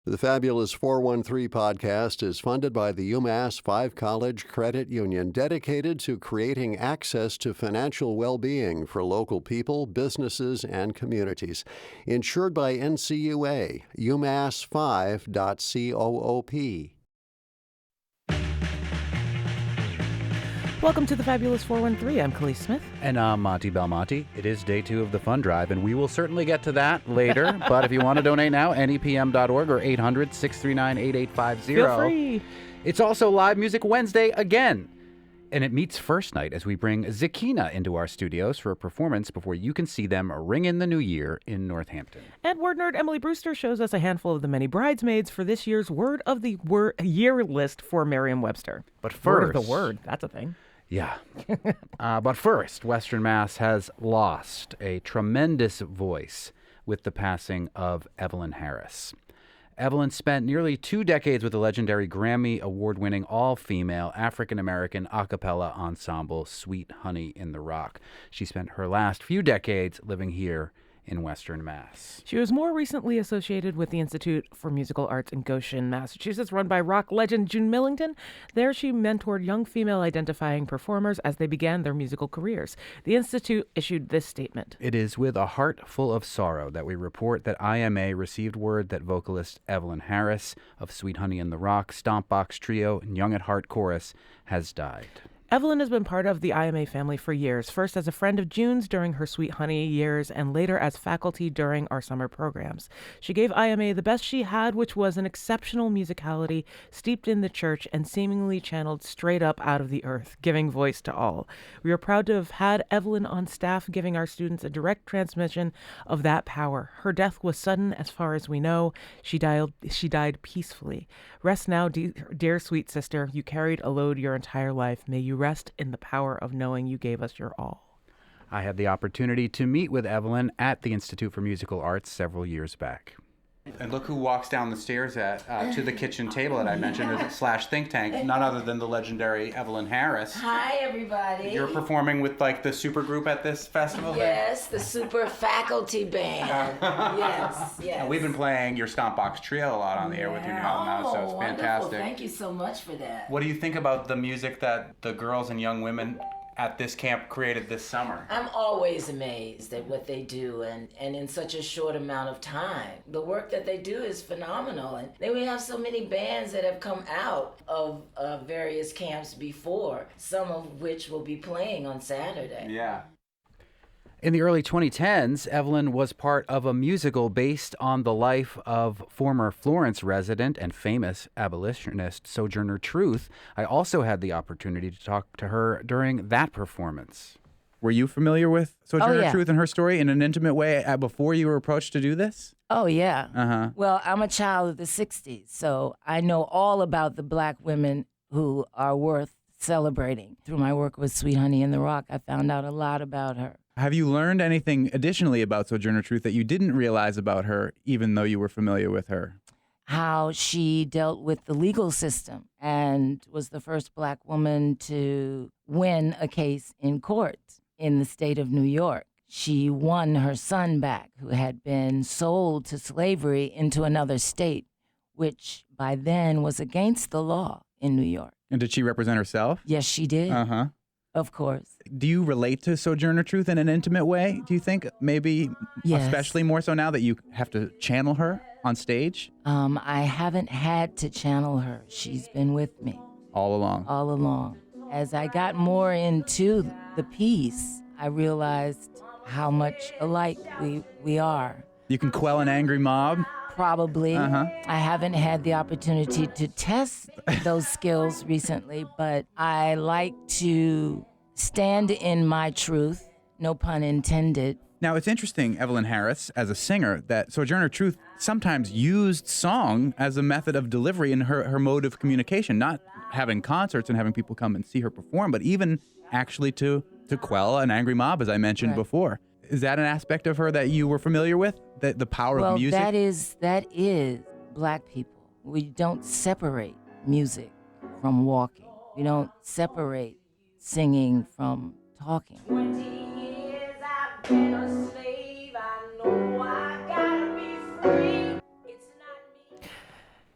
The Fabulous 413 podcast is funded by the UMass 5 College Credit Union, dedicated to creating access to financial well-being for local people, businesses, and communities. Insured by NCUA, umass5.coop. Welcome to the Fabulous 413. I'm Khalees Smith. And I'm Monty Belmonte. It is day 2 of the fund drive, and we will certainly get to that later. But if you want to donate now, nepm.org or 800-639-8850. Feel free. It's also Live Music Wednesday again. And it meets first night as we bring Zakina into our studios for a performance before you can see them ring in the new year in Northampton. And word nerd Emily Brewster shows us a handful of the many bridesmaids for this year's Word of the Year list for Merriam-Webster. But first... Word of the Word. That's a thing. Yeah. But first, Western Mass has lost a tremendous voice with the passing of Evelyn Harris. Evelyn spent nearly 2 decades with the legendary Grammy award-winning all-female African-American a cappella ensemble Sweet Honey in the Rock. She spent her last few decades living here in Western Mass. She was more recently associated with the Institute for Musical Arts in Goshen, Massachusetts, run by rock legend June Millington. There she mentored young female-identifying performers as they began their musical careers. The Institute issued this statement. It is with a heart full of sorrow that we report that IMA received word that vocalist Evelyn Harris of Sweet Honey in the Rock, Stompbox Trio, and Young at Heart Chorus has died. Evelyn has been part of the IMA family for years, first as a friend of June's during her Sweet Honey years and later as faculty during our summer programs. She gave IMA the best she had, which was an exceptional musicality steeped in the church and seemingly channeled straight up out of the earth, giving voice to all. We are proud to have had Evelyn on staff, giving our students a direct transmission of that power. Her death was sudden as far as we know. She died peacefully. Rest now, dear sweet sister. You carried a load your entire life. May you rest in the power of knowing you gave us your all. I had the opportunity to meet with Evelyn at the Institute for Musical Arts several years back. And look who walks down the stairs to the kitchen table that I mentioned, / think tank, none other than the legendary Evelyn Harris. Hi, everybody. You're performing with like the super group at this festival? Yes, the super faculty band. Yes. And we've been playing your Stompbox Trio a lot on the air with your new album now, so it's wonderful. fantastic. Thank you so much for that. What do you think about the music that the girls and young women at this camp created this summer? I'm always amazed at what they do and in such a short amount of time. The work that they do is phenomenal. And then we have so many bands that have come out of various camps before, some of which will be playing on Saturday. Yeah. In the early 2010s, Evelyn was part of a musical based on the life of former Florence resident and famous abolitionist Sojourner Truth. I also had the opportunity to talk to her during that performance. Were you familiar with Sojourner Truth and her story in an intimate way before you were approached to do this? Oh, yeah. Uh-huh. Well, I'm a child of the 60s, so I know all about the black women who are worth celebrating. Through my work with Sweet Honey in the Rock, I found out a lot about her. Have you learned anything additionally about Sojourner Truth that you didn't realize about her, even though you were familiar with her? How she dealt with the legal system and was the first black woman to win a case in court in the state of New York. She won her son back, who had been sold to slavery into another state, which by then was against the law in New York. And did she represent herself? Yes, she did. Uh-huh. Of course. Do you relate to Sojourner Truth in an intimate way, do you think? Maybe Yes. especially more so now that you have to channel her on stage? I haven't had to channel her. She's been with me All along. all along. As I got more into the piece, I realized how much alike we are. You can quell an angry mob? Probably. Uh-huh. I haven't had the opportunity to test those skills recently, but I like to stand in my truth, no pun intended. Now, it's interesting, Evelyn Harris, as a singer, that Sojourner Truth sometimes used song as a method of delivery in her mode of communication, not having concerts and having people come and see her perform, but even actually to quell an angry mob, as I mentioned before. Is that an aspect of her that you were familiar with? The power of music? Well, that is black people. We don't separate music from walking. We don't separate singing from talking. 20 years I've been a slave. I know I gotta be free. It's not me.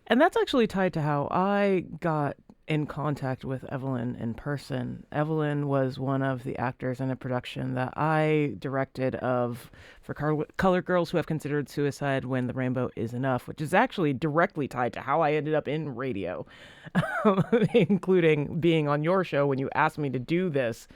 And that's actually tied to how I got in contact with Evelyn in person. Evelyn was one of the actors in a production that I directed for Colored Girls Who Have Considered Suicide When the Rainbow Is Enough, which is actually directly tied to how I ended up in radio, including being on your show when you asked me to do this.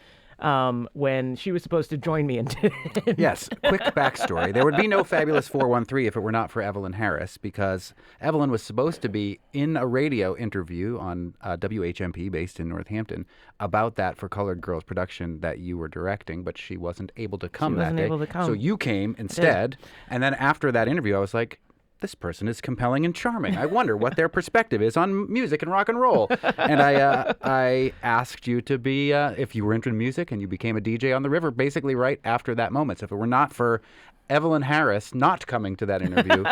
When she was supposed to join me and didn't. Yes, quick backstory. There would be no Fabulous 413 if it were not for Evelyn Harris, because Evelyn was supposed to be in a radio interview on WHMP based in Northampton about that For Colored Girls production that you were directing, but she wasn't able to come that day. So you came instead, and then after that interview, I was like, this person is compelling and charming. I wonder what their perspective is on music and rock and roll. And I asked you to be, if you were into music, and you became a DJ on the river basically right after that moment. So if it were not for Evelyn Harris not coming to that interview,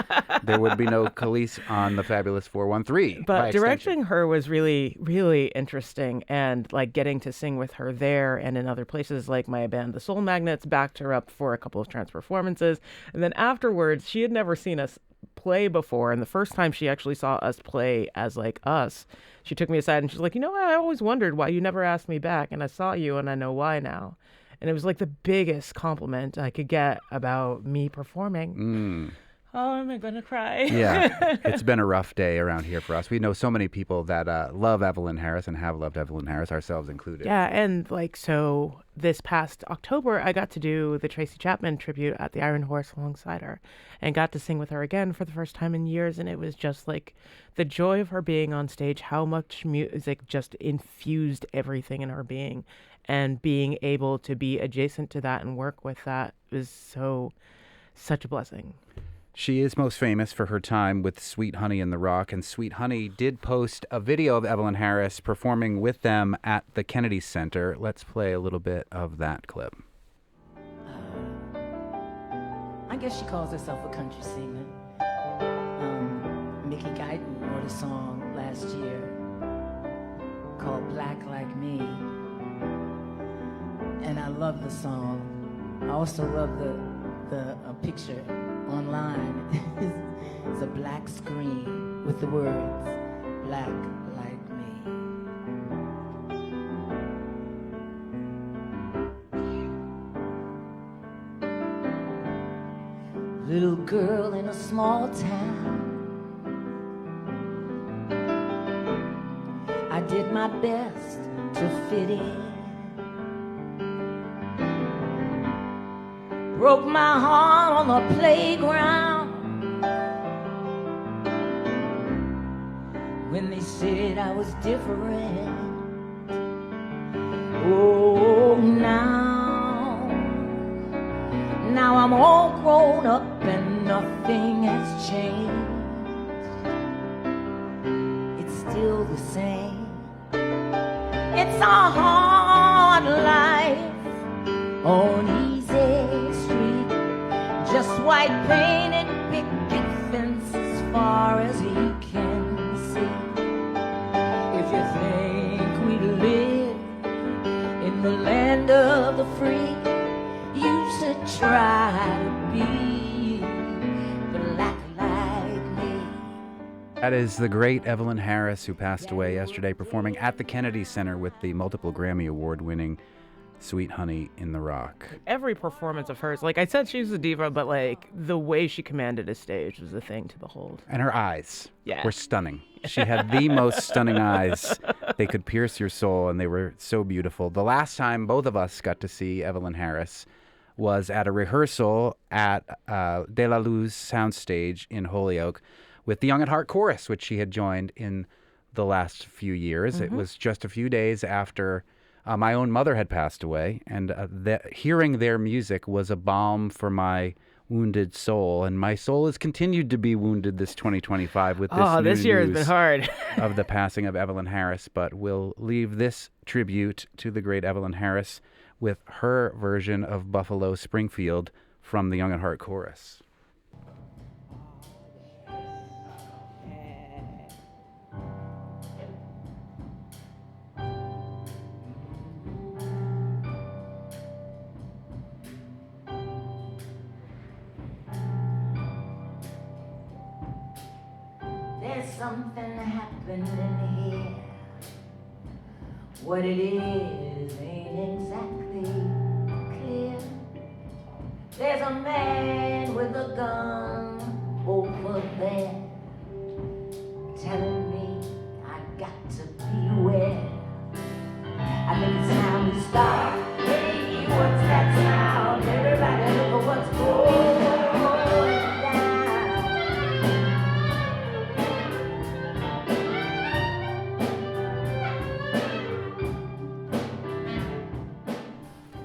there would be no Khalees on the Fabulous 413. But directing her was really, really interesting, and like getting to sing with her there and in other places, like my band, the Soul Magnets, backed her up for a couple of trance performances. And then afterwards, she had never seen us play before, and the first time she actually saw us play as like us, she took me aside and she's like, I always wondered why you never asked me back, and I saw you and I know why now. And it was like the biggest compliment I could get about me performing. Oh, am I gonna cry? Yeah, it's been a rough day around here for us. We know so many people that love Evelyn Harris and have loved Evelyn Harris, ourselves included. Yeah, and so this past October, I got to do the Tracy Chapman tribute at the Iron Horse alongside her, and got to sing with her again for the first time in years. And it was just like the joy of her being on stage, how much music just infused everything in her being, and being able to be adjacent to that and work with that was such a blessing. She is most famous for her time with Sweet Honey in the Rock, and Sweet Honey did post a video of Evelyn Harris performing with them at the Kennedy Center. Let's play a little bit of that clip. I guess she calls herself a country singer. Mickey Guyton wrote a song last year called Black Like Me, and I love the song. I also love the picture online. It's a black screen with the words Black Like Me. Little girl in a small town, I did my best to fit in. Broke my heart on the playground when they said I was different. Oh, now I'm all grown up and nothing has changed. It's still the same. It's a hard life on easy street, just white paint and picket fence as far as he can see. If you think we live in the land of the free, you should try to be black like me. That is the great Evelyn Harris, who passed away yesterday, performing at the Kennedy Center with the multiple Grammy Award-winning Sweet Honey in the Rock. Every performance of hers, like I said, she was a diva, but like the way she commanded a stage was a thing to behold. And her eyes Yeah. were stunning. She had the most stunning eyes. They could pierce your soul, and they were so beautiful. The last time both of us got to see Evelyn Harris was at a rehearsal at De La Luz Soundstage in Holyoke with the Young at Heart Chorus, which she had joined in the last few years. Mm-hmm. It was just a few days after my own mother had passed away, and hearing their music was a balm for my wounded soul, and my soul has continued to be wounded this 2025 with this this year has been hard. of the passing of Evelyn Harris. But we'll leave this tribute to the great Evelyn Harris with her version of Buffalo Springfield from the Young at Heart Chorus. There's something happening here. What it is ain't exactly clear. There's a man with a gun over there telling me I got to beware. I think it's time to stop. Hey, what's that sound? Everybody look at what's going down.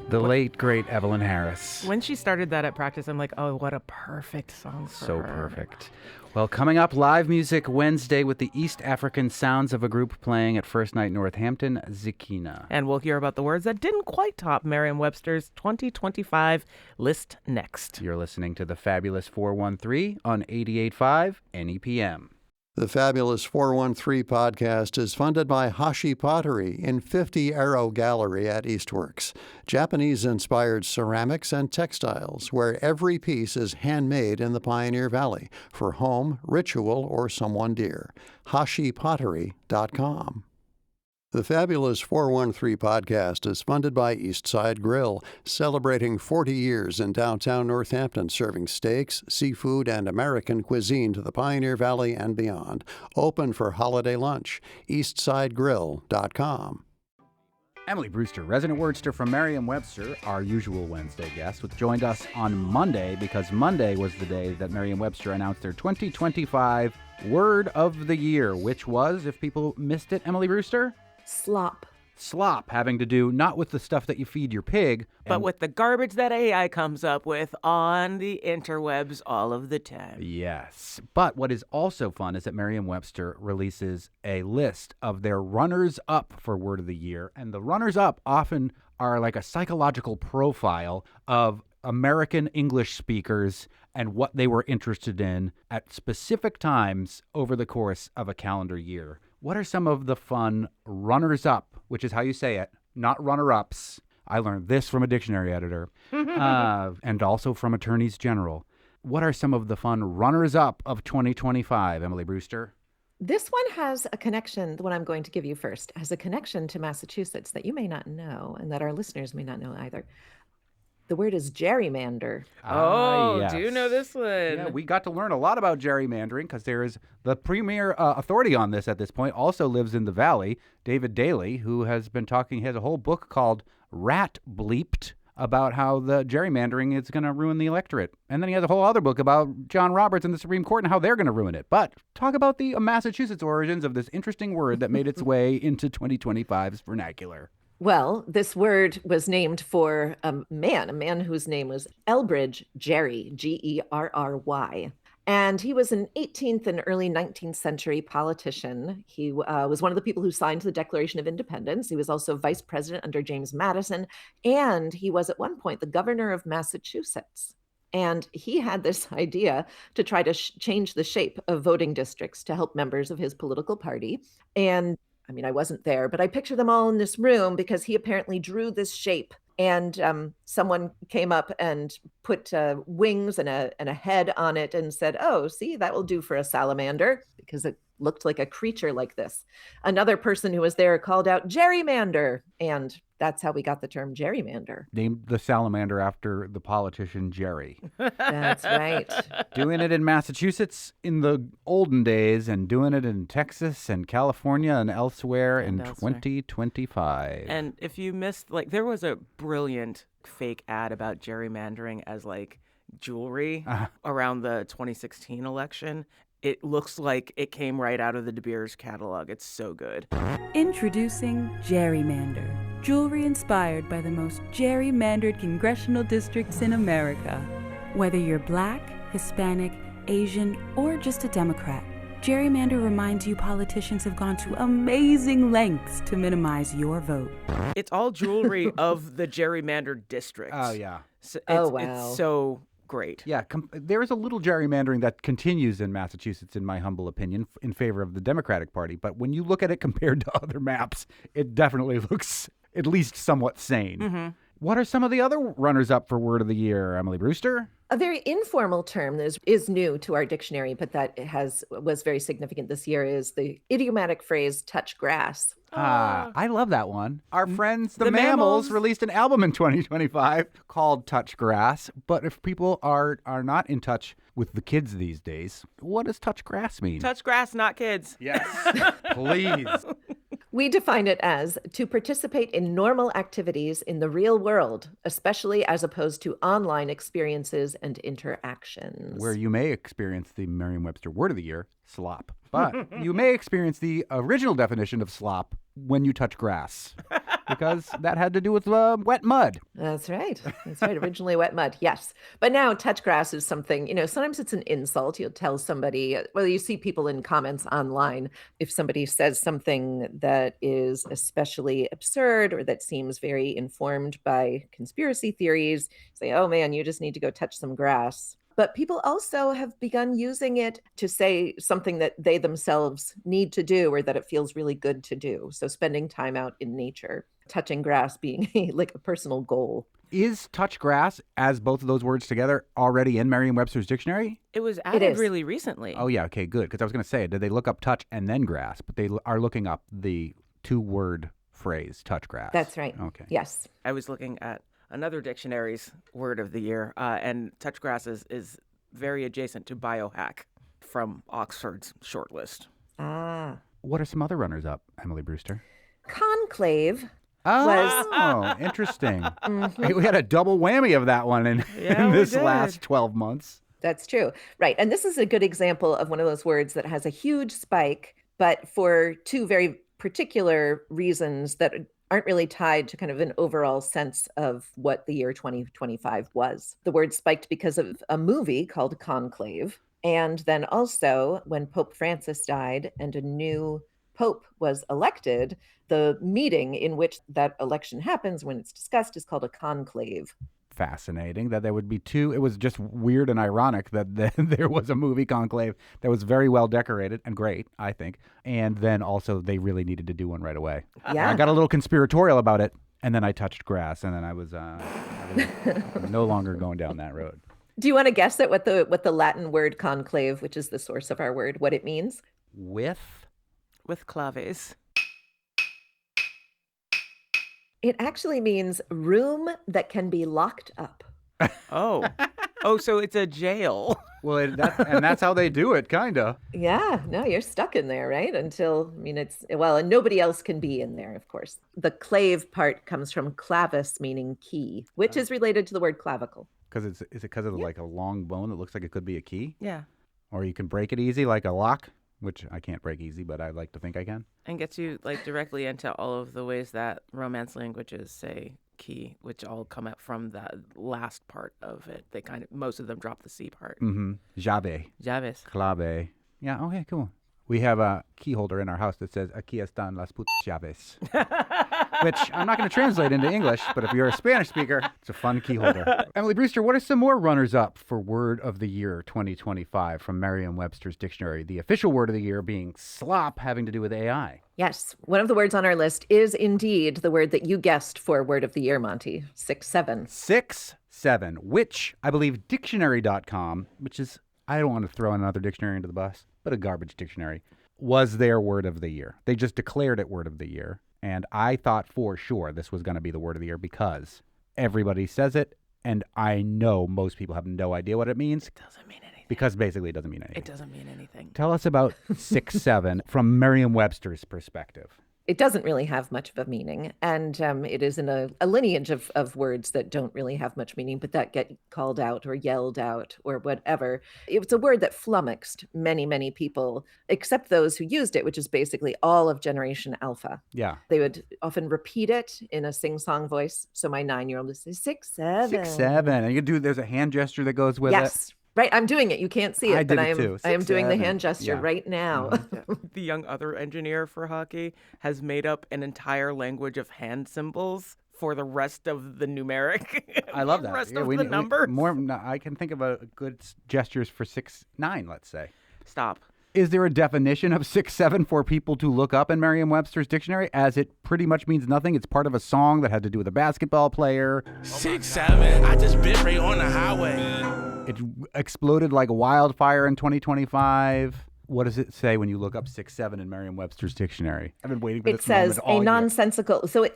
The late, great Evelyn Harris. When she started that at practice, I'm like, oh, what a perfect song for So her. perfect. Well, coming up, live music Wednesday with the East African sounds of a group playing at First Night Northampton, Zikina. And we'll hear about the words that didn't quite top Merriam-Webster's 2025 list next. You're listening to the Fabulous 413 on 88.5 NEPM. The Fabulous 413 podcast is funded by Hashi Pottery in 50 Arrow Gallery at Eastworks. Japanese-inspired ceramics and textiles, where every piece is handmade in the Pioneer Valley for home, ritual, or someone dear. HashiPottery.com. The Fabulous 413 podcast is funded by Eastside Grill, celebrating 40 years in downtown Northampton, serving steaks, seafood, and American cuisine to the Pioneer Valley and beyond. Open for holiday lunch. EastsideGrill.com. Emily Brewster, resident wordster from Merriam-Webster, our usual Wednesday guest, joined us on Monday because Monday was the day that Merriam-Webster announced their 2025 Word of the Year, which was, if people missed it, Emily Brewster? Slop. Slop, having to do not with the stuff that you feed your pig, But with the garbage that AI comes up with on the interwebs all of the time. Yes. But what is also fun is that Merriam-Webster releases a list of their runners-up for Word of the Year. And the runners-up often are like a psychological profile of American English speakers and what they were interested in at specific times over the course of a calendar year. What are some of the fun runners-up, which is how you say it, not runner-ups? I learned this from a dictionary editor and also from attorneys general. What are some of the fun runners-up of 2025, Emily Brewster? This one has a connection, the one I'm going to give you first, has a connection to Massachusetts that you may not know and that our listeners may not know either. The word is gerrymander. Oh, yes. do you know this one? Yeah, we got to learn a lot about gerrymandering because there is the premier authority on this at this point also lives in the Valley, David Daly, who has been talking, he has a whole book called Rat Bleeped about how the gerrymandering is going to ruin the electorate. And then he has a whole other book about John Roberts and the Supreme Court and how they're going to ruin it. But talk about the Massachusetts origins of this interesting word that made its way into 2025's vernacular. Well, this word was named for a man whose name was Elbridge Gerry, Gerry. And he was an 18th and early 19th century politician. He was one of the people who signed the Declaration of Independence. He was also vice president under James Madison. And he was at one point the governor of Massachusetts. And he had this idea to try to change the shape of voting districts to help members of his political party. And I mean, I wasn't there, but I picture them all in this room because he apparently drew this shape. And someone came up and put wings and a head on it and said, oh, see, that will do for a salamander, because it looked like a creature like this. Another person who was there called out gerrymander, and that's how we got the term gerrymander. Named the salamander after the politician Jerry. That's right. Doing it in Massachusetts in the olden days and doing it in Texas and California and elsewhere in 2025. And if you missed, like, there was a brilliant fake ad about gerrymandering as, like, jewelry around the 2016 election. It looks like it came right out of the De Beers catalog. It's so good. Introducing Gerrymander, jewelry inspired by the most gerrymandered congressional districts in America. Whether you're Black, Hispanic, Asian, or just a Democrat, Gerrymander reminds you politicians have gone to amazing lengths to minimize your vote. It's all jewelry of the gerrymandered districts. Oh, yeah. So wow. It's so great. Yeah, there is a little gerrymandering that continues in Massachusetts, in my humble opinion, in favor of the Democratic Party. But when you look at it compared to other maps, it definitely looks at least somewhat sane. Mm-hmm. What are some of the other runners-up for word of the year, Emily Brewster? A very informal term that is new to our dictionary, but that was very significant this year is the idiomatic phrase touch grass. I love that one. Our friends, the The Mammals, Mammals. released an album in 2025 called Touch Grass. But if people are not in touch with the kids these days, what does touch grass mean? Touch grass, not kids. Yes, please. We define it as to participate in normal activities in the real world, especially as opposed to online experiences and interactions. Where you may experience the Merriam-Webster word of the year, slop. But you may experience the original definition of slop when you touch grass, because that had to do with wet mud. That's right. That's right. Originally wet mud. Yes. But now touch grass is something, sometimes it's an insult. You'll tell somebody, well, you see people in comments online. If somebody says something that is especially absurd or that seems very informed by conspiracy theories, say, oh man, you just need to go touch some grass. But people also have begun using it to say something that they themselves need to do or that it feels really good to do. So spending time out in nature, touching grass being like a personal goal. Is touch grass, as both of those words together, already in Merriam-Webster's dictionary? It was added is. really recently. Oh, yeah. Okay, good. Because I was going to say, did they look up touch and then grass? But they are looking up the two-word phrase, touch grass. That's right. Okay. Yes. I was looking at another dictionary's word of the year, and touch grass is very adjacent to biohack from Oxford's shortlist. Ah. What are some other runners-up, Emily Brewster? Conclave. Oh, interesting. Hey, we had a double whammy of that one in Yeah, we this did. last 12 months. That's true. Right. And this is a good example of one of those words that has a huge spike, but for two very particular reasons that aren't really tied to kind of an overall sense of what the year 2025 was. The word spiked because of a movie called Conclave. And then also when Pope Francis died and a new pope was elected, the meeting in which that election happens when it's discussed is called a conclave. Fascinating that there would be two. It was just weird and ironic that there was a movie Conclave that was very well decorated and great, I think. And then also they really needed to do one right away. Yeah. I got a little conspiratorial about it, and then I touched grass, and then I was no longer going down that road. Do you want to guess at what the Latin word conclave, which is the source of our word, what it means? With Claves. It actually means room that can be locked up. Oh. So it's a jail. well, and that's how they do it, kind of. Yeah, no, you're stuck in there, right? Until, and nobody else can be in there, of course. The clave part comes from clavis, meaning key, which is related to the word clavicle. Because is it because of like a long bone that looks like it could be a key, Yeah. or you can break it easy like a lock, which I can't break easy, but I like to think I can. And gets you directly into all of the ways that Romance languages say key, which all come up from the last part of it. They most of them drop the C part. Mm-hmm. Llave, Llaves. clave. Yeah. Okay. Cool. We have a key holder in our house that says "Aquí están las putas llaves," which I'm not going to translate into English, but if you're a Spanish speaker, it's a fun key holder. Emily Brewster, what are some more runners-up for Word of the Year 2025 from Merriam-Webster's dictionary? The official word of the year being slop, having to do with AI. Yes, one of the words on our list is indeed the word that you guessed for word of the year, Monty, 6-7. 6-7, which I believe dictionary.com, which is, I don't want to throw another dictionary into the bus, but a garbage dictionary, was their word of the year. They just declared it word of the year. And I thought for sure this was going to be the word of the year because everybody says it. And I know most people have no idea what it means. It doesn't mean anything. Because basically it doesn't mean anything. It doesn't mean anything. Tell us about 6-7 from Merriam-Webster's perspective. It doesn't really have much of a meaning, and it is in a lineage of words that don't really have much meaning, but that get called out or yelled out or whatever. It was a word that flummoxed many, many people, except those who used it, which is basically all of Generation Alpha. Yeah. They would often repeat it in a sing-song voice. So my 9-year-old would say 6-7. 6-7. And there's a hand gesture that goes with it. Yes. Right, I'm doing it. You can't see it, I but did it too. I am doing the 6-7. hand gesture Yeah. right now. The young other engineer for hockey has made up an entire language of hand symbols for the rest of the numeric. I love that. The rest Yeah, of we the need- number. I can think of good gestures for 6-9, let's say. Stop. Is there a definition of 6'7" for people to look up in Merriam-Webster's dictionary, as it pretty much means nothing? It's part of a song that had to do with a basketball player. 6'7", I just bit right on the highway. It exploded like wildfire in 2025. What does it say when you look up 6'7" in Merriam-Webster's dictionary? I've been waiting for this moment all It says a nonsensical. So it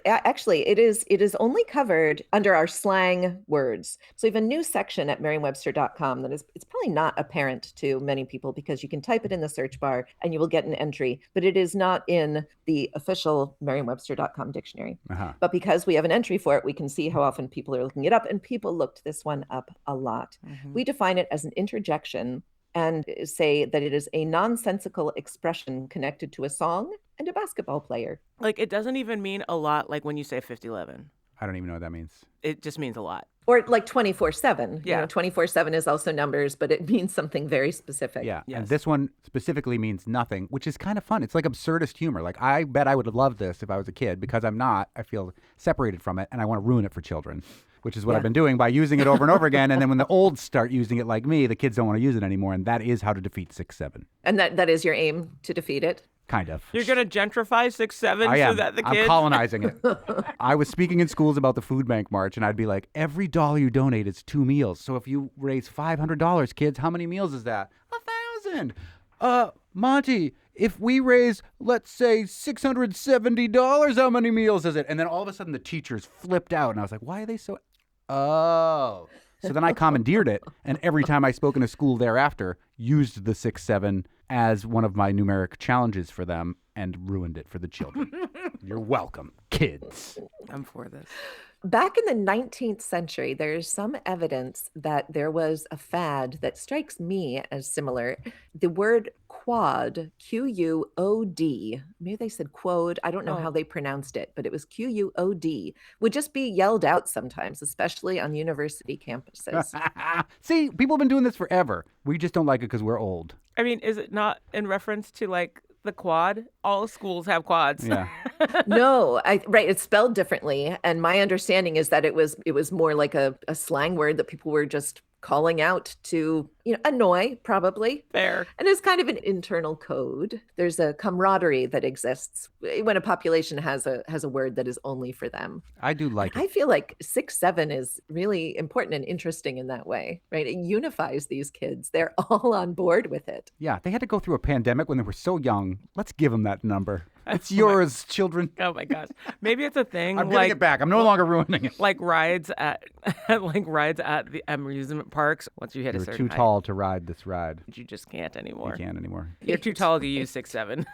is only covered under our slang words. So we have a new section at merriam-webster.com that it's probably not apparent to many people because you can type it in the search bar and you will get an entry, but it is not in the official merriam-webster.com dictionary. But because we have an entry for it, we can see how often people are looking it up, and people looked this one up a lot. We define it as an interjection and say that it is a nonsensical expression connected to a song and a basketball player. Like, it doesn't even mean a lot, like when you say 5011. I don't even know what that means. It just means a lot. Or like 24/7. Yeah. 24/7 is also numbers, but it means something very specific. Yeah, Yes. and this one specifically means nothing, which is kind of fun. It's like absurdist humor. Like, I bet I would love this if I was a kid. Because I'm not, I feel separated from it, and I want to ruin it for children, which is what I've been doing by using it over and over again. And then when the olds start using it like me, the kids don't want to use it anymore, and that is how to defeat 6'7". And that is your aim, to defeat it? Kind of. You're going to gentrify 6'7" I so am. that the I'm kids... colonizing it. I was speaking in schools about the food bank march, and I'd be like, every dollar you donate is 2 meals. So if you raise $500, kids, how many meals is that? 1,000. Monty, if we raise, let's say, $670, how many meals is it? And then all of a sudden the teachers flipped out, and I was like, why are they so... Oh. So then I commandeered it, and every time I spoke in a school thereafter, used the 6'7" as one of my numeric challenges for them and ruined it for the children. You're welcome, kids. I'm for this. Back in the 19th century, there's some evidence that there was a fad that strikes me as similar. The word quad, Q-U-O-D, maybe they said quod, I don't know how they pronounced it, but it was Q-U-O-D, would just be yelled out sometimes, especially on university campuses. See, people have been doing this forever. We just don't like it because we're old. I mean, is it not in reference to, like, the quad? All schools have quads. Yeah. No, right. It's spelled differently. And my understanding is that it was more like a slang word that people were just calling out to, annoy, probably. Fair. And it's kind of an internal code. There's a camaraderie that exists when a population has a word that is only for them. I do like it. I feel like 6'7" is really important and interesting in that way, right? It unifies these kids. They're all on board with it. Yeah, they had to go through a pandemic when they were so young. Let's give them that number. It's yours, children. Oh my gosh. Maybe it's a thing. I'm giving it back. I'm no longer ruining it. Like rides at the amusement parks. Once you hit a You're certain too tall to ride this ride. height, you just can't anymore. You can't anymore. You're too tall to use 6'7".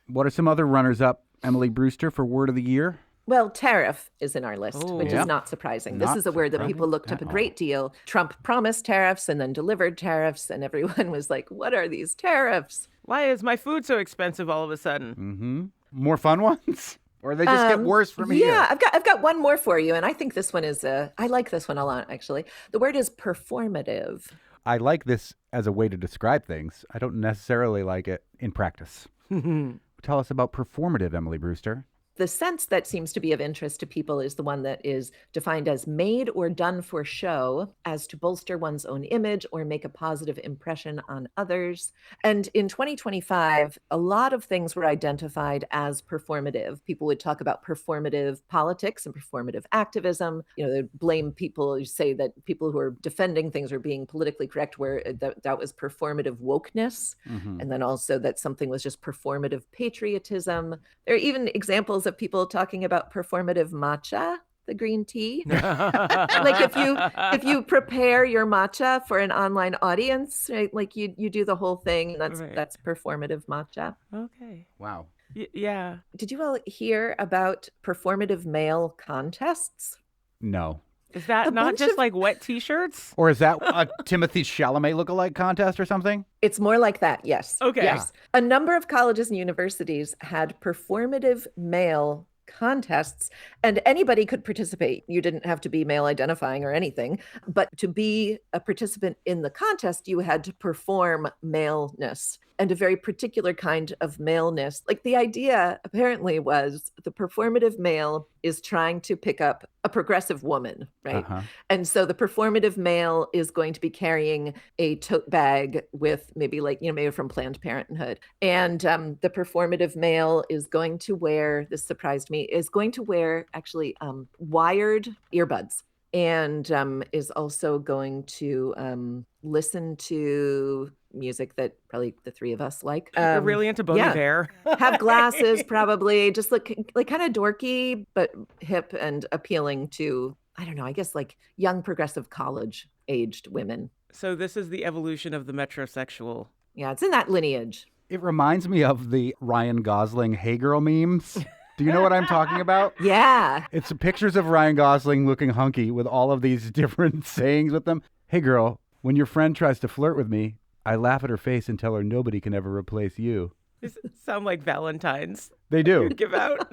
What are some other runners-up, Emily Brewster, for Word of the Year? Well, tariff is in our list, which Yeah. is not surprising. Not This is a word that surprising people looked up a great deal. Trump promised tariffs and then delivered tariffs, and everyone was like, what are these tariffs? Why is my food so expensive all of a sudden? Mm-hmm. More fun ones? Or they just get worse from here? Yeah, I've got one more for you, and I think this one is I like this one a lot, actually. The word is performative. I like this as a way to describe things. I don't necessarily like it in practice. Tell us about performative, Emily Brewster. The sense that seems to be of interest to people is the one that is defined as made or done for show, as to bolster one's own image or make a positive impression on others. And in 2025, a lot of things were identified as performative. People would talk about performative politics and performative activism. They'd blame people who say that people who are defending things are being politically correct, where that was performative wokeness. And then also that something was just performative patriotism. There are even examples of people talking about performative matcha, the green tea. Like if you prepare your matcha for an online audience, right? Like you do the whole thing. That's performative matcha. Okay. Wow. Yeah. Did you all hear about performative mail contests? No. Is that not just like wet T-shirts? Or is that a Timothy Chalamet lookalike contest or something? It's more like that, yes. Okay. Yes. A number of colleges and universities had performative mail contests, and anybody could participate. You didn't have to be male identifying or anything, but to be a participant in the contest, you had to perform maleness. and a very particular kind of maleness. Like the idea apparently was the performative male is trying to pick up a progressive woman, right? And so the performative male is going to be carrying a tote bag with maybe maybe from Planned Parenthood. And the performative male is going to wear, this surprised me, is going to wear actually wired earbuds. And is also going to listen to music that probably the three of us like. You're really into Bon Iver. Have glasses, probably. Just look like kind of dorky, but hip and appealing to, I don't know, I guess like young progressive college-aged women. So this is the evolution of the metrosexual. Yeah, it's in that lineage. It reminds me of the Ryan Gosling Hey Girl memes. Do you know what I'm talking about? Yeah. It's pictures of Ryan Gosling looking hunky with all of these different sayings with them. Hey, girl, when your friend tries to flirt with me, I laugh at her face and tell her nobody can ever replace you. These sound like Valentines. They do. You give out.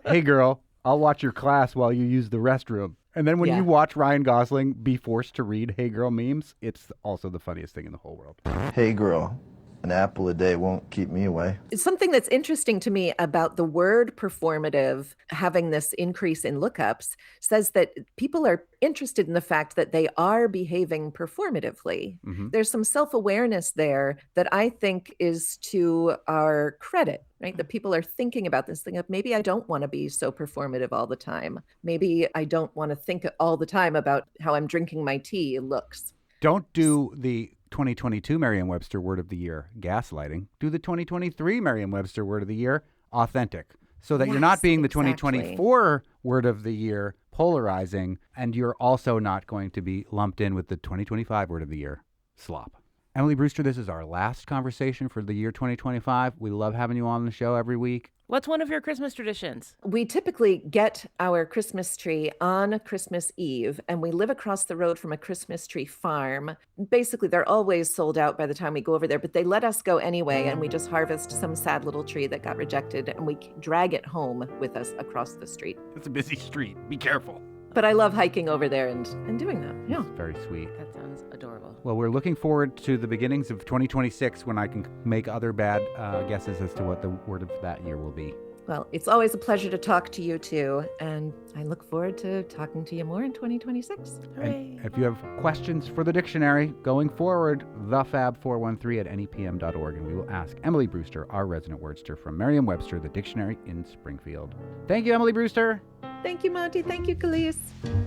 Hey, girl, I'll watch your class while you use the restroom. And then when you watch Ryan Gosling be forced to read Hey Girl memes, it's also the funniest thing in the whole world. Hey, girl. An apple a day won't keep me away. Something that's interesting to me about the word performative having this increase in lookups says that people are interested in the fact that they are behaving performatively. There's some self-awareness there that I think is to our credit, right? That people are thinking about this thing of maybe I don't want to be so performative all the time. Maybe I don't want to think all the time about how I'm drinking my tea looks. Don't do the 2022 Merriam-Webster Word of the Year, gaslighting. Do the 2023 Merriam-Webster Word of the Year, authentic. So that you're not being the 2024 Word of the Year, polarizing, and you're also not going to be lumped in with the 2025 Word of the Year, slop. Emily Brewster, this is our last conversation for the year 2025. We love having you on the show every week. What's one of your Christmas traditions? We typically get our Christmas tree on Christmas Eve, and we live across the road from a Christmas tree farm. Basically, they're always sold out by the time we go over there, but they let us go anyway, and we just harvest some sad little tree that got rejected, and we drag it home with us across the street. It's a busy street. Be careful. But I love hiking over there and doing that. Yeah. It's very sweet. That sounds adorable. Well, we're looking forward to the beginnings of 2026 when I can make other bad guesses as to what the word of that year will be. Well, it's always a pleasure to talk to you too, and I look forward to talking to you more in 2026. And if you have questions for the dictionary going forward, thefab413@nepm.org, and we will ask Emily Brewster, our resident wordster from Merriam-Webster, the dictionary in Springfield. Thank you, Emily Brewster. Thank you, Monty. Thank you, Khalees.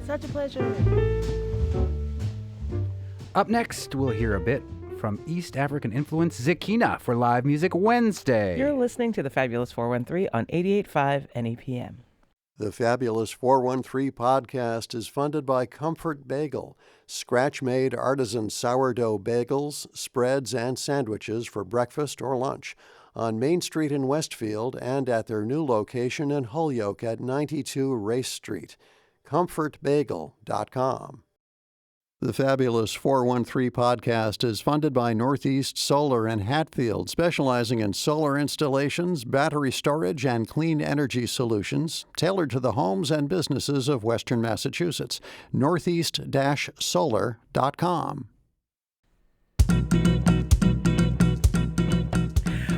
Such a pleasure. Up next, we'll hear a bit from East African influence Zekina for Live Music Wednesday. You're listening to the Fabulous 413 on 88.5 NEPM. The Fabulous 413 podcast is funded by Comfort Bagel, scratch-made artisan sourdough bagels, spreads, and sandwiches for breakfast or lunch on Main Street in Westfield and at their new location in Holyoke at 92 Race Street. ComfortBagel.com. The Fabulous 413 podcast is funded by Northeast Solar in Hatfield, specializing in solar installations, battery storage, and clean energy solutions tailored to the homes and businesses of Western Massachusetts. Northeast-solar.com.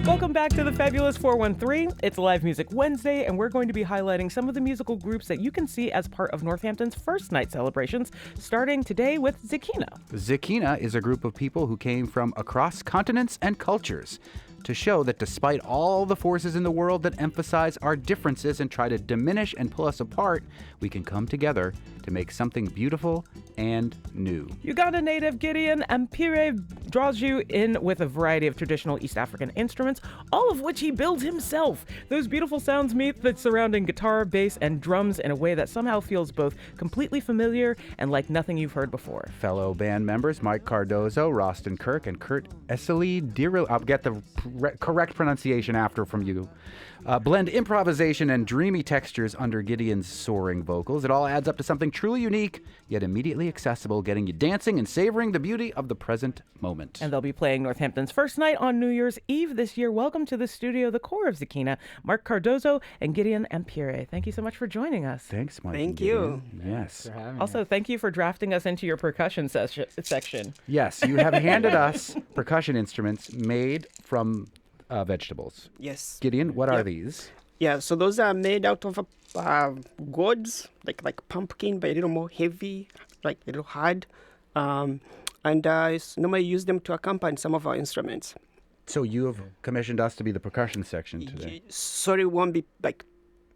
Welcome back to the Fabulous 413. It's Live Music Wednesday, and we're going to be highlighting some of the musical groups that you can see as part of Northampton's first night celebrations, starting today with Zekina. Zekina is a group of people who came from across continents and cultures to show that despite all the forces in the world that emphasize our differences and try to diminish and pull us apart, we can come together to make something beautiful and new. Uganda native Gideon Ampire draws you in with a variety of traditional East African instruments, all of which he builds himself. Those beautiful sounds meet the surrounding guitar, bass, and drums in a way that somehow feels both completely familiar and like nothing you've heard before. Fellow band members Mike Cardozo, Roston Kirk, and Kurt Esseli Diril, I'll get the correct pronunciation after from you, blend improvisation and dreamy textures under Gideon's soaring vocals. It all adds up to something truly unique, yet immediately accessible, getting you dancing and savoring the beauty of the present moment. And they'll be playing Northampton's first night on New Year's Eve this year. Welcome to the studio, the core of Zekina, Mark Cardozo and Gideon Ampire. Thank you so much for joining us. Thanks, Mike. Thank you. Yes. For having Also, thank you for drafting us into your percussion section. Yes, you have handed us percussion instruments made from vegetables. Yes. Gideon, what are these? Yeah, so those are made out of gourds, like pumpkin, but a little more heavy, like a little hard. And normally use them to accompany some of our instruments. So you have commissioned us to be the percussion section today. Sorry, won't be like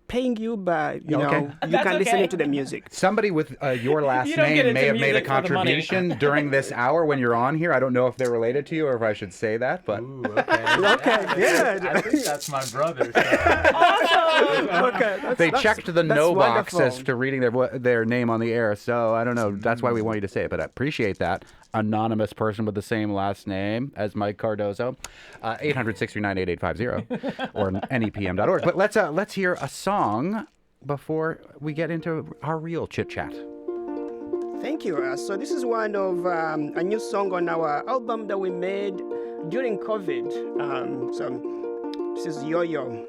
paying you, but you That's can listen to the music. Somebody with your last You don't get name into may have made a music for the money. contribution during this hour when you're on here. I don't know if they're related to you or if I should say that, but Ooh, okay, good. I think that's my brother. Okay, they checked the no box wonderful. as to reading their name on the air. So I don't know. That's why we want you to say it, but I appreciate that. Anonymous person with the same last name as Mike Cardozo. 800-639-8850 or nepm.org. But let's hear a song before we get into our real chit chat. Thank you. So this is one of a new song on our album that we made during COVID. So this is Yo Yo.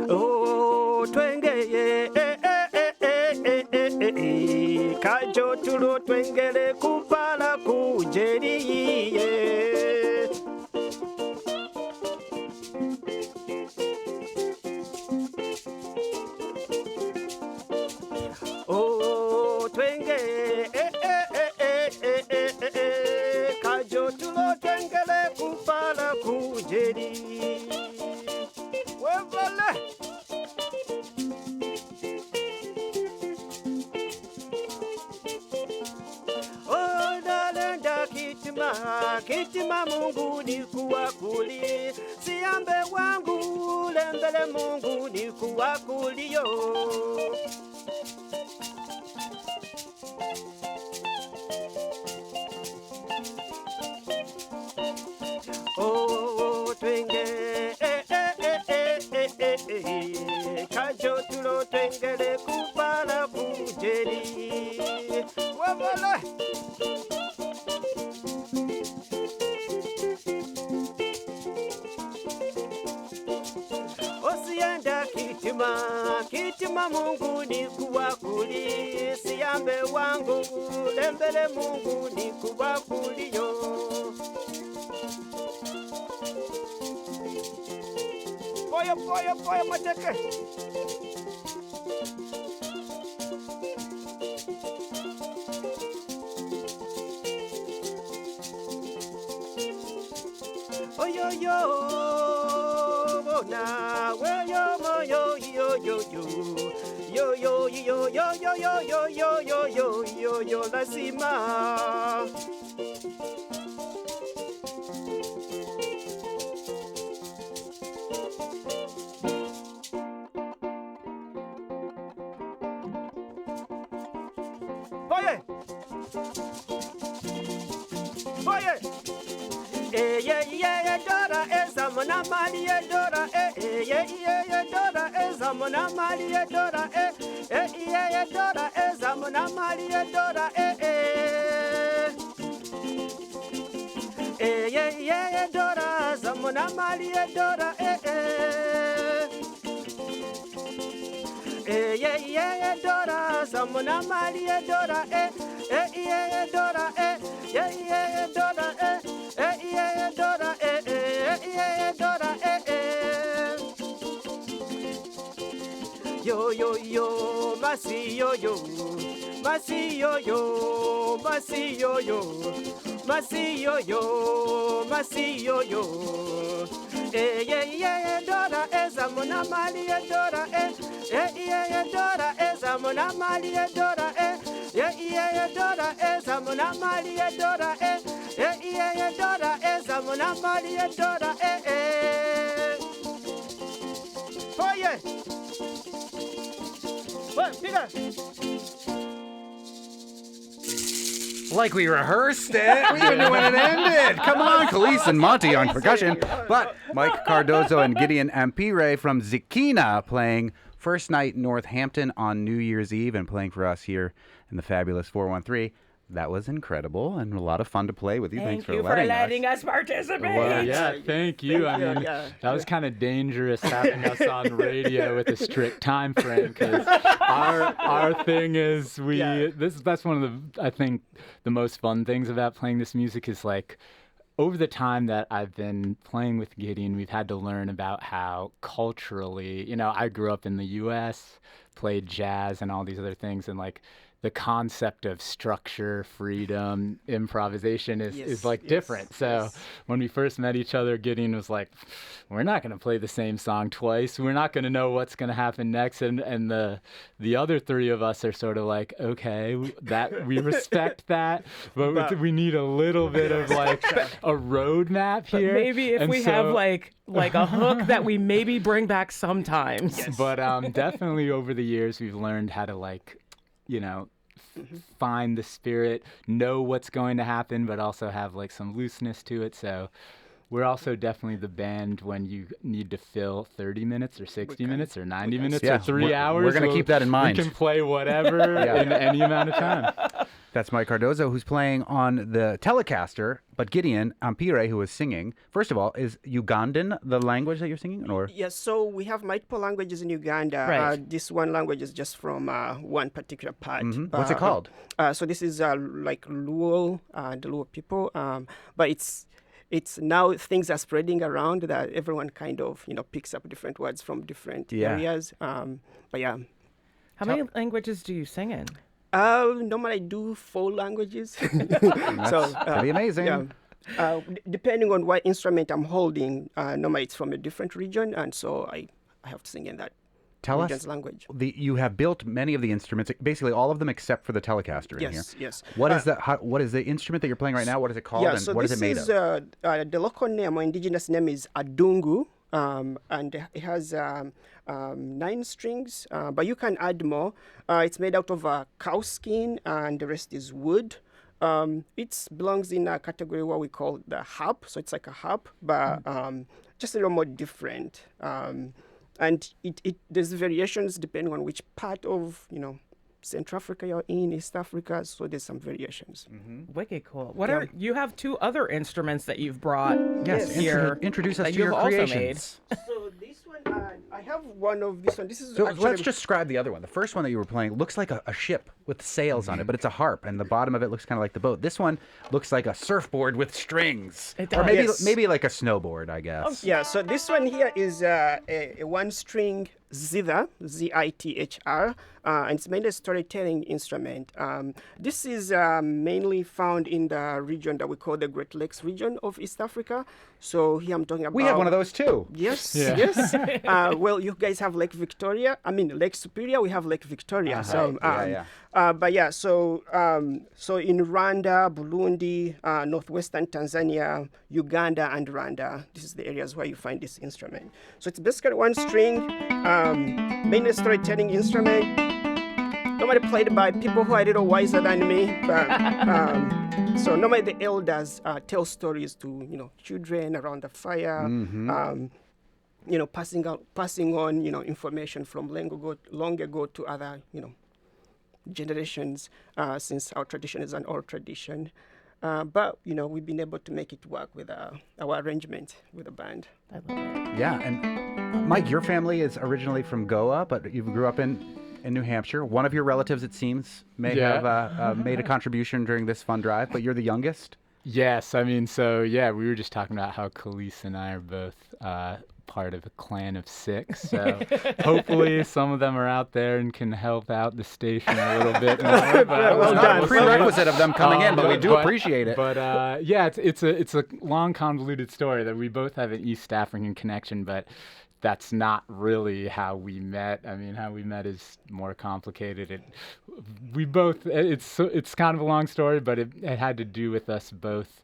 Oh, twenge ye, kajo tulo twengele kupala kujeri ye. Oh, twenge, kajo tulo twengele kupala kujeri. Wevale. Oh, nalenda kitima Mungu ni kuwakuli, siambe wangu lembele Mungu ni kuwakuli yo. Oh, twenge, kajo tulo twengele kupala kujeri. Wabala. Osienda kitima Mungu ni kuwakuli, siambe wangu lembele Mungu ni kuwakuli yo. Poyo, mateke. Oh yo yo, oh na, well yo mo yo yo yo yo yo yo yo yo yo yo yo yo yo yo yo lazima. Oye, oye. Dora ezamona mali Dora Dora ezamona mali Dora Dora ezamona mali Dora Dora zamona mali Dora Dora zamona mali Dora Dora Yo yo yo, masi yo yo, masi yo yo, masi yo yo, masi yo yo, masi yo yo. Dora ezamona mali Dora Dora ezamona mali Dora Dora ezamona mali Dora Dora ezamona mali Dora Oh yeah. What, Peter? Like we rehearsed it. We didn't know when it ended. Come on, Khalees and Monty on percussion. But Mike Cardozo and Gideon Ampire from Zikina playing first night Northampton on New Year's Eve and playing for us here in the fabulous 413. That was incredible and a lot of fun to play with you. Thank Thanks you for letting us participate. Well, yeah, thank you. I mean, that was kind of dangerous having us on radio with a strict time frame because our thing is that's one of the, I think, the most fun things about playing this music is like, over the time that I've been playing with Gideon, we've had to learn about how culturally, I grew up in the U.S., played jazz and all these other things, and like the concept of structure, freedom, improvisation is different. So when we first met each other, Gideon was like, we're not going to play the same song twice. We're not going to know what's going to happen next. And the other three of us are sort of like, okay, we respect that, but we need a little bit of like a roadmap here. But maybe if we have like a hook that we maybe bring back sometimes. Yes. But definitely over the years, we've learned how to find the spirit, know what's going to happen, but also have like some looseness to it. So we're also definitely the band when you need to fill 30 minutes or 60 minutes or 90 minutes or 3 hours. We're going to keep that in mind. We can play whatever in any amount of time. That's Mike Cardozo, who's playing on the Telecaster, but Gideon Ampire, who is singing. First of all, is Ugandan the language that you're singing? Or? Yes, so we have multiple languages in Uganda. Right. This one language is just from one particular part. Mm-hmm. What's it called? So this is like Luo, the Luo people. But it's now things are spreading around that everyone kind of, picks up different words from different areas. But yeah. How many languages do you sing in? Normally I do 4 languages. That's pretty amazing. Yeah. Depending on what instrument I'm holding, normally it's from a different region, and so I have to sing in that region's language. You have built many of the instruments, basically all of them except for the Telecaster in here. Yes. What is the instrument that you're playing right now? What is it called, and what is it made of? The local name or indigenous name is Adungu, and it has 9 strings, but you can add more. It's made out of cow skin, and the rest is wood. It belongs in a category what we call the harp, so it's like a harp, but just a little more different. And there's variations depending on which part of Central Africa you're in, East Africa, so there's some variations. Mm-hmm. Wicked cool. You have 2 other instruments that you've brought here. Introduce us to your creations. So this one, I have one of this one. This is so let's just describe the other one. The first one that you were playing looks like a ship with sails on it, but it's a harp, and the bottom of it looks kind of like the boat. This one looks like a surfboard with strings, or maybe like a snowboard, I guess. Yeah. So this one here is a 1-string zither, Z-I-T-H-R, and it's mainly a storytelling instrument. This is mainly found in the region that we call the Great Lakes region of East Africa. So here I'm talking about... We have one of those too. Yes, yes. Well, you guys have Lake Victoria. I mean, Lake Superior, we have Lake Victoria. So, but yeah, so in Rwanda, Burundi, northwestern Tanzania, Uganda, and Rwanda, this is the areas where you find this instrument. So it's basically 1 string, mainly storytelling instrument. Normally played by people who are a little wiser than me, but so normally the elders tell stories to children around the fire. Mm-hmm. Passing on information from long ago to other generations, since our tradition is an old tradition. But we've been able to make it work with our arrangement with the band. I love it. Yeah, and Mike, your family is originally from Goa, but you grew up in New Hampshire. One of your relatives, it seems, may have made a contribution during this fun drive, but you're the youngest? Yes, I mean, we were just talking about how Khalees and I are both part of a clan of 6, so hopefully some of them are out there and can help out the station a little bit more. Well done. It's a prerequisite of them coming in, but we do appreciate it. But it's a long, convoluted story that we both have an East African connection, but that's not really how we met. I mean, how we met is more complicated. It's kind of a long story, but it had to do with us both.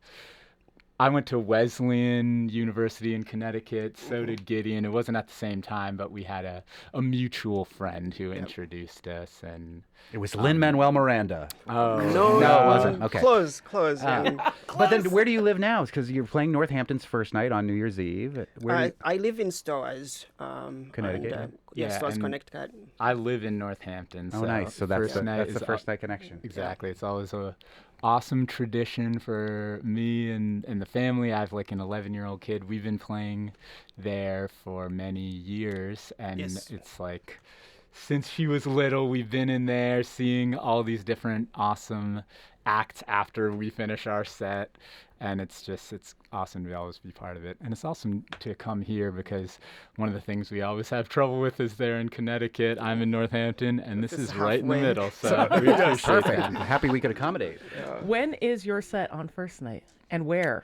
I went to Wesleyan University in Connecticut, so did Gideon. It wasn't at the same time, but we had a mutual friend who introduced us. And it was Lin-Manuel Miranda. Oh. No, it wasn't. Okay. Close. But then where do you live now? Because you're playing Northampton's first night on New Year's Eve. I live in Stowers, Connecticut. Yes, towards and Connecticut. I live in Northampton. Oh, so nice. So that's first the first night connection. Exactly. It's always a awesome tradition for me and the family. I have like an 11-year-old kid. We've been playing there for many years, and Yes. it's like since she was little, we've been in there seeing all these different awesome acts after we finish our set. And it's awesome to always be part of it. And it's awesome to come here because one of the things we always have trouble with is there in Connecticut. I'm in Northampton, and this is right in the halfway. middle. So we appreciate Perfect. that. Happy we could accommodate. When is your set on first night and where?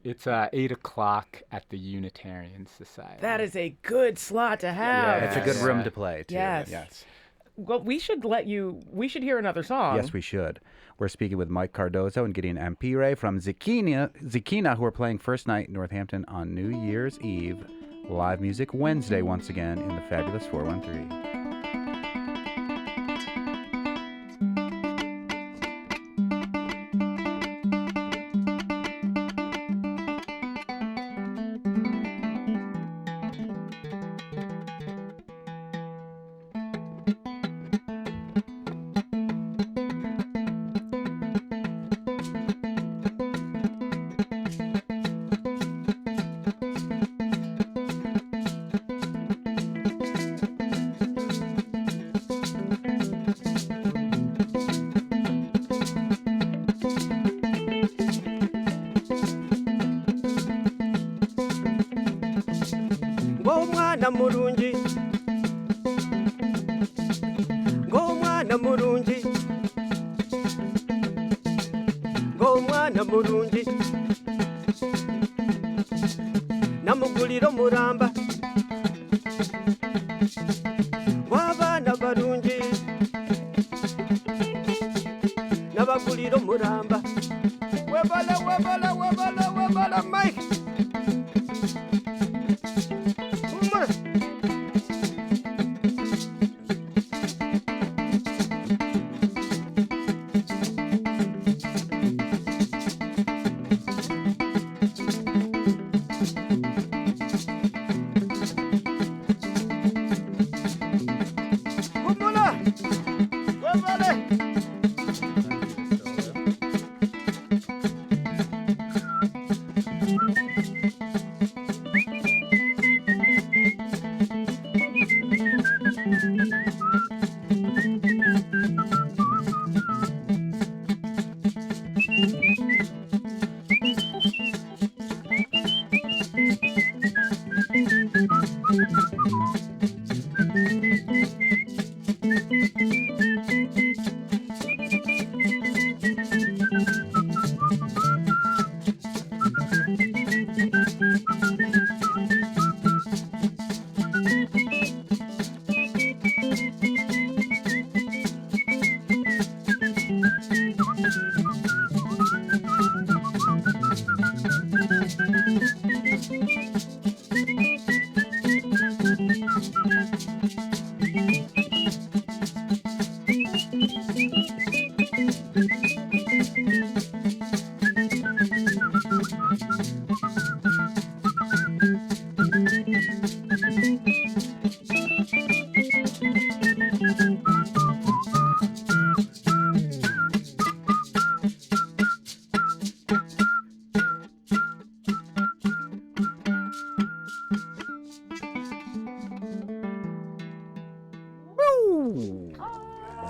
It's 8 o'clock at the Unitarian Society. That is a good slot to have. It's a good room to play, too. Yes. Well, we should hear another song. Yes, we should. We're speaking with Mike Cardozo and Gideon Ampere from Zikina, who are playing first night in Northampton on New Year's Eve. Live Music Wednesday once again in the fabulous 413. ng'omwana mulungi ng'omwana mulungi ng'omwana mulungi namugulira omuramba w'abaana balungi nabagulira omuramba webala Mike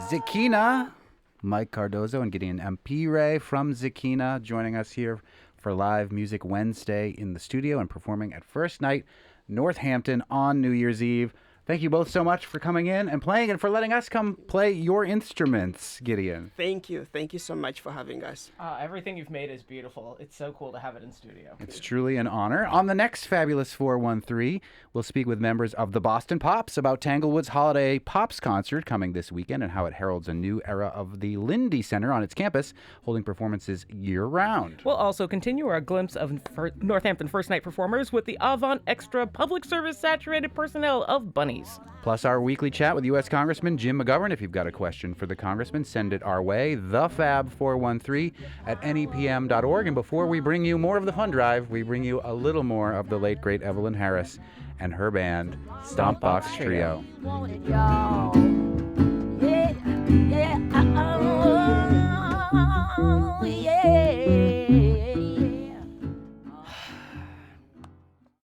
Zikina, Mike Cardozo and Gideon Ampere from Zikina joining us here for Live Music Wednesday in the studio and performing at First Night Northampton on New Year's Eve. Thank you both so much for coming in and playing and for letting us come play your instruments, Gideon. Thank you so much for having us. Everything you've made is beautiful. It's so cool to have it in studio. It's truly an honor. On the next Fabulous 413, we'll speak with members of the Boston Pops about Tanglewood's Holiday Pops concert coming this weekend and how it heralds a new era of the Lindy Center on its campus, holding performances year-round. We'll also continue our glimpse of Northampton First Night performers with the Avant Extra public service saturated personnel of Bunny 20s. Plus our weekly chat with U.S. Congressman Jim McGovern. If you've got a question for the congressman, send it our way, thefab413@nepm.org. And before we bring you more of the fun drive, we bring you a little more of the late, great Evelyn Harris and her band, Stompbox Trio.